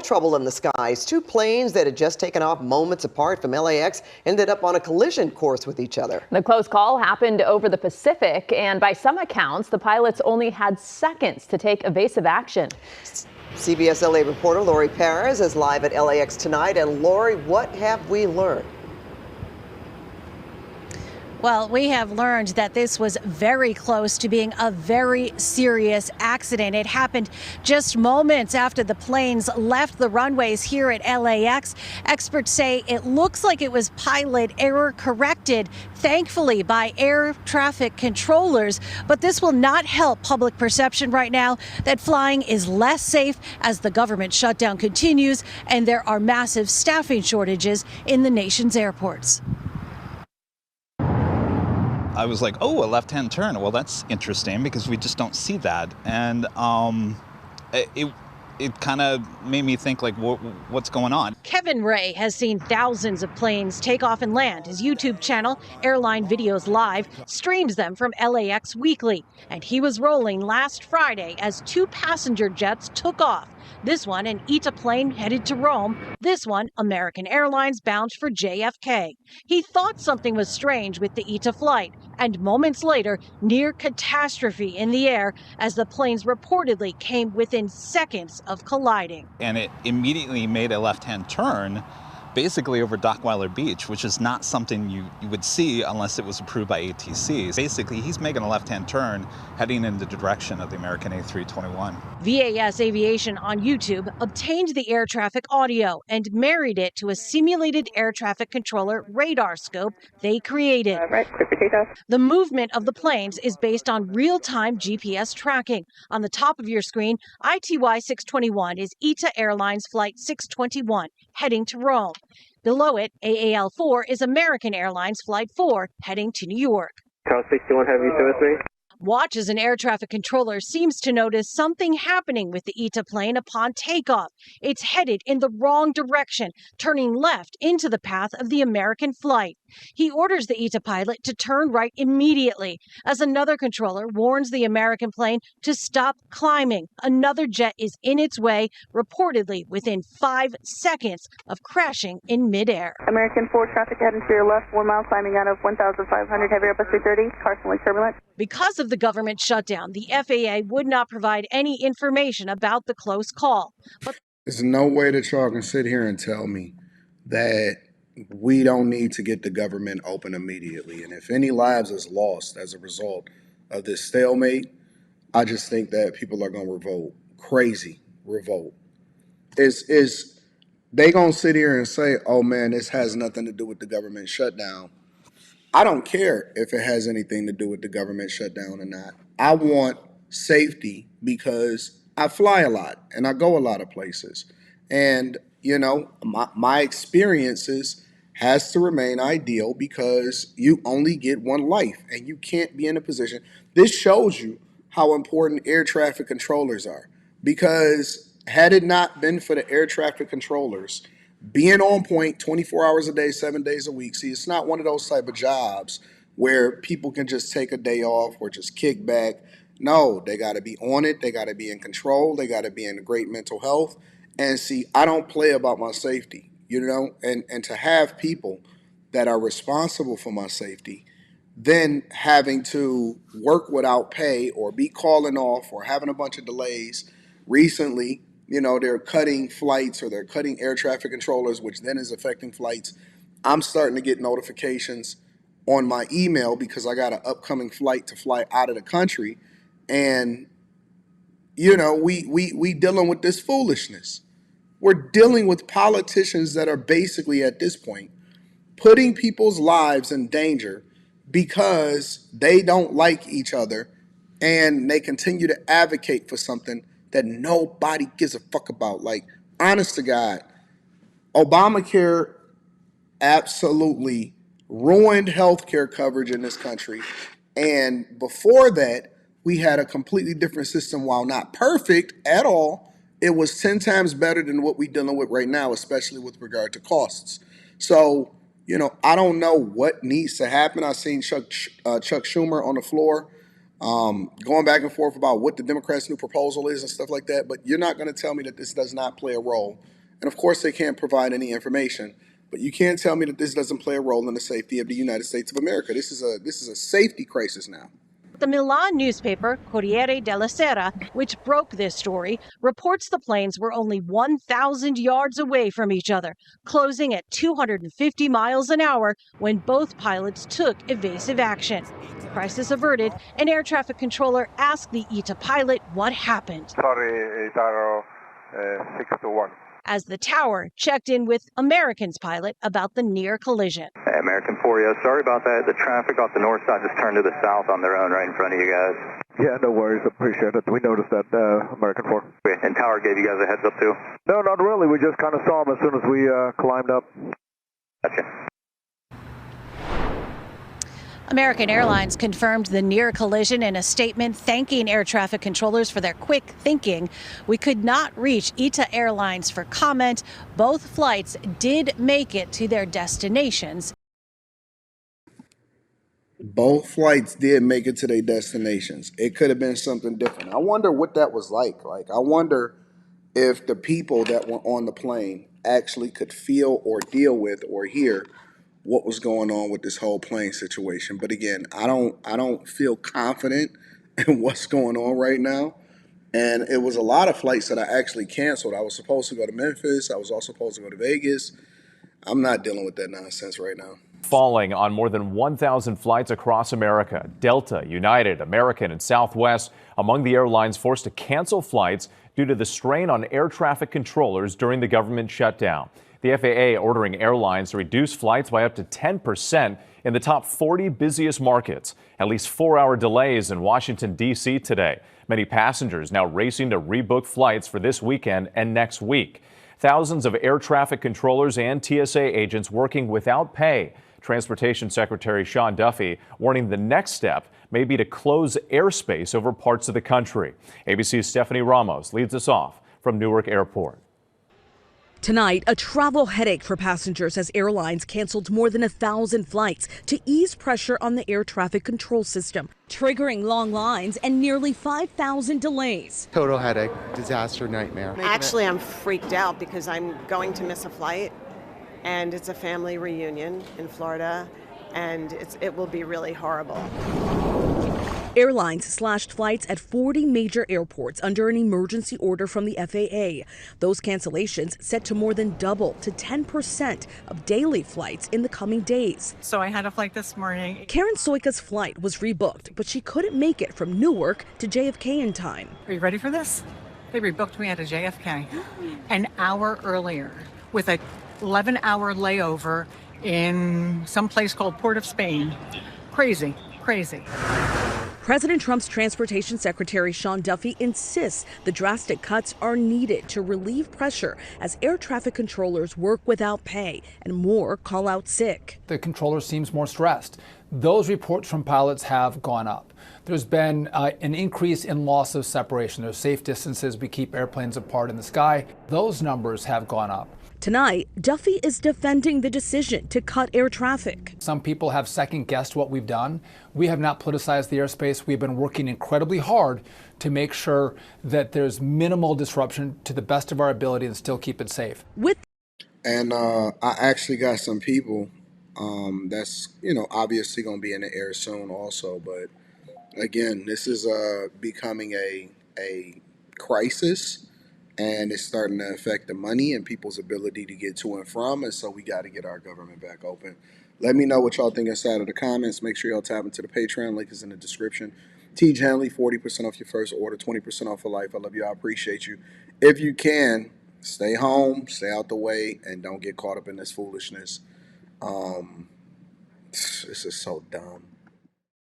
trouble in the skies. Two planes that had just taken off moments apart from LAX ended up on a collision course with each other. The close call happened over the Pacific, and by some accounts, the pilots only had seconds to take evasive action. CBS LA reporter Lori Perez is live at LAX tonight. And Lori, what have we learned? Well, we have learned that this was very close to being a very serious accident. It happened just moments after the planes left the runways here at LAX. Experts say it looks like it was pilot error corrected, thankfully, by air traffic controllers. But this will not help public perception right now that flying is less safe as the government shutdown continues and there are massive staffing shortages in the nation's airports. I was like, oh, a left-hand turn. Well, that's interesting because we just don't see that. And it kind of made me think, like, what's going on? Kevin Ray has seen thousands of planes take off and land. His YouTube channel, Airline Videos Live, streams them from LAX weekly. And he was rolling last Friday as two passenger jets took off. This one, an ITA plane headed to Rome. This one, American Airlines bound for JFK. He thought something was strange with the ITA flight, and moments later, near catastrophe in the air as the planes reportedly came within seconds of colliding. And it immediately made a left-hand turn, basically over Dockweiler Beach, which is not something you would see unless it was approved by ATC. Basically, he's making a left-hand turn heading in the direction of the American A321. VAS Aviation on YouTube obtained the air traffic audio and married it to a simulated air traffic controller radar scope they created. The movement of the planes is based on real-time GPS tracking. On the top of your screen, ITY 621 is ITA Airlines Flight 621 heading to Rome. Below it, AAL4 is American Airlines Flight 4 heading to New York. Tower 61, have you still with me? Watch as an air traffic controller seems to notice something happening with the ITA plane upon takeoff. It's headed in the wrong direction, turning left into the path of the American flight. He orders the ITA pilot to turn right immediately, as another controller warns the American plane to stop climbing. Another jet is in its way, reportedly within 5 seconds of crashing in midair. American 4 traffic heading to your left, 1 mile climbing out of 1,500, heavy Airbus 330, Carson turbulent. Because of the government shutdown, the FAA would not provide any information about the close call. But there's no way that y'all can sit here and tell me that we don't need to get the government open immediately. And if any lives is lost as a result of this stalemate, I just think that people are going to revolt. Crazy revolt. Is they going to sit here and say, oh man, this has nothing to do with the government shutdown. I don't care if it has anything to do with the government shutdown or not. I want safety because I fly a lot and I go a lot of places. And, you know, my experiences has to remain ideal because you only get one life and you can't be in a position. This shows you how important air traffic controllers are, because had it not been for the air traffic controllers being on point 24 hours a day, 7 days a week. See, it's not one of those type of jobs where people can just take a day off or just kick back. No, they got to be on it. They got to be in control. They got to be in great mental health. And see, I don't play about my safety, you know, and to have people that are responsible for my safety, then having to work without pay or be calling off or having a bunch of delays. Recently, you know, they're cutting flights or they're cutting air traffic controllers, which then is affecting flights. I'm starting to get notifications on my email because I got an upcoming flight to fly out of the country. And, you know, we dealing with this foolishness. We're dealing with politicians that are basically at this point putting people's lives in danger because they don't like each other and they continue to advocate for something that nobody gives a fuck about. Like, honest to God, Obamacare absolutely ruined healthcare coverage in this country. And before that, we had a completely different system. While not perfect at all, it was 10 times better than what we're dealing with right now, especially with regard to costs. So, you know, I don't know what needs to happen. I've seen Chuck Schumer on the floor going back and forth about what the Democrats' new proposal is and stuff like that. But you're not going to tell me that this does not play a role And of course, they can't provide any information. But you can't tell me that this doesn't play a role in the safety of the United States of America. This is a safety crisis now. The Milan newspaper, Corriere della Sera, which broke this story, reports the planes were only 1,000 yards away from each other, closing at 250 miles an hour when both pilots took evasive action. Crisis averted, an air traffic controller asked the ITA pilot what happened. Sorry, Itaro 621. As the tower checked in with American's pilot about the near collision. Hey, American 4, yeah, sorry about that. The traffic off the north side just turned to the south on their own right in front of you guys. Yeah, no worries. Appreciate it. We noticed that, American 4. And tower gave you guys a heads up too? No, not really. We just kind of saw them as soon as we climbed up. Gotcha. American Airlines confirmed the near collision in a statement thanking air traffic controllers for their quick thinking. We could not reach ITA Airlines for comment. Both flights did make it to their destinations. Both flights did make it to their destinations. It could have been something different. I wonder what that was like. I wonder if the people that were on the plane actually could feel or deal with or hear what was going on with this whole plane situation. But again, I don't feel confident in what's going on right now. And it was a lot of flights that I actually canceled. I was supposed to go to Memphis. I was also supposed to go to Vegas. I'm not dealing with that nonsense right now. Falling on more than 1,000 flights across America. Delta, United, American, and Southwest among the airlines forced to cancel flights due to the strain on air traffic controllers during the government shutdown. The FAA ordering airlines to reduce flights by up to 10% in the top 40 busiest markets. At least 4-hour delays in Washington, D.C. today. Many passengers now racing to rebook flights for this weekend and next week. Thousands of air traffic controllers and TSA agents working without pay. Transportation Secretary Sean Duffy warning the next step may be to close airspace over parts of the country. ABC's Stephanie Ramos leads us off from Newark Airport. Tonight, a travel headache for passengers as airlines canceled more than 1,000 flights to ease pressure on the air traffic control system, triggering long lines and nearly 5,000 delays. Total headache, disaster, nightmare. Actually, I'm freaked out because I'm going to miss a flight, and it's a family reunion in Florida, and it will be really horrible. Airlines slashed flights at 40 major airports under an emergency order from the FAA. Those cancellations set to more than double to 10% of daily flights in the coming days. So I had a flight this morning. Karen Soika's flight was rebooked, but she couldn't make it from Newark to JFK in time. Are you ready for this? They rebooked me at a JFK an hour earlier with a 11-hour layover in some place called Port of Spain. Crazy, crazy. President Trump's Transportation Secretary Sean Duffy insists the drastic cuts are needed to relieve pressure as air traffic controllers work without pay and more call out sick. The controller seems more stressed. Those reports from pilots have gone up. There's been an increase in loss of separation. There's safe distances. We keep airplanes apart in the sky. Those numbers have gone up. Tonight, Duffy is defending the decision to cut air traffic. Some people have second-guessed what we've done. We have not politicized the airspace. We've been working incredibly hard to make sure that there's minimal disruption to the best of our ability and still keep it safe. I actually got some people that's, obviously going to be in the air soon also. But again, this is becoming a crisis. And it's starting to affect the money and people's ability to get to and from. And so we got to get our government back open. Let me know what y'all think inside of the comments. Make sure y'all tap into the Patreon. Link is in the description. T. Janley, 40% off your first order, 20% off for life. I love you. I appreciate you. If you can, stay home, stay out the way, and don't get caught up in this foolishness. This is so dumb.